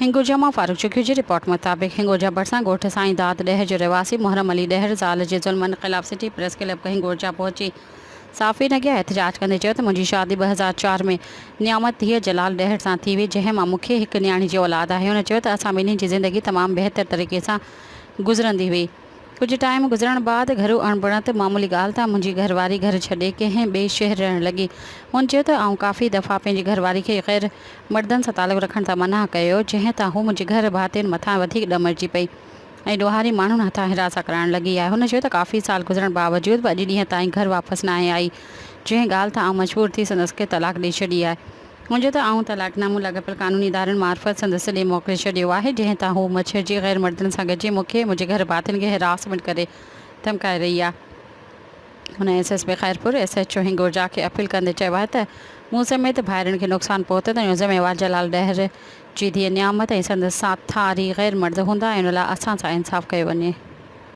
हिंगोजा मां फारूक चुकियो जी रिपोर्ट मुताबिक़ हिंगोजा भरिसां ॻोठ साईं दाद ॾह जो रवासी मुहरम अली ॾहर ज़ाल जे ज़ुल्मनि ख़िलाफ़ सिटी प्रेस क्लब हिंगोजा पहुची साफ़ी नगिया एहतजाज कंदे चयो त मुंहिंजी शादी 2004 में नियामत धीअ जलाल ॾहर सां थी हुई, जंहिं मां मूंखे हिकु न्याणी जी औलाद आहे। हुन चयो त असां ॿिन्ही जी ज़िंदगी तमामु बहितर तरीक़े सां गुज़रंदी हुई। कुछ टाइम गुज़रण बाद घरू अणबणत मामूली ॻाल्हि तां मुंहिंजी घरवारी घर छॾे कंहिं ॿिए शहर रहणु लॻी। हुन चयो त आउं काफ़ी दफ़ा पंहिंजी घरवारी खे ग़ैर मर्दनि सां तालुक़ु रखण सां मना कयो, जंहिं तां हू मुंहिंजे घर भातियुनि मथां वधीक ॾमरजी पई ऐं ॾोहारी माण्हुनि हथां हिरासा कराइणु लॻी आहे। हुन चयो त काफ़ी साल गुज़रण बावजूदि बि अॼु ॾींहं ताईं घर वापसि न आई, जंहिं ॻाल्हि तां आउं मजबूर थी संदसि खे तलाक ॾेई छॾी आहे। मुंहिंजो त आउं तलाकनामो लॻपियल कानूनी इदारनि मार्फत संदसि ॾे मोकिले छॾियो आहे, जंहिं तां हू मच्छरजी ग़ैर मर्दनि सां गॾिजी मूंखे मुंहिंजे घर भातियुनि खे हिरासमेंट करे धमकाए रही आहे। हुन SSP खैरपुर SHO हिंगोजा खे अपील कंदे चयो आहे त मूं समेत भाइरनि खे नुक़सानु पहुतो त ज़िम्मेवार जलाल ॾहर जी धीअ नियामत ऐं संदसि साथारी ग़ैर मर्द हूंदा ऐं हुन लाइ असां सां इंसाफ़ कयो वञे।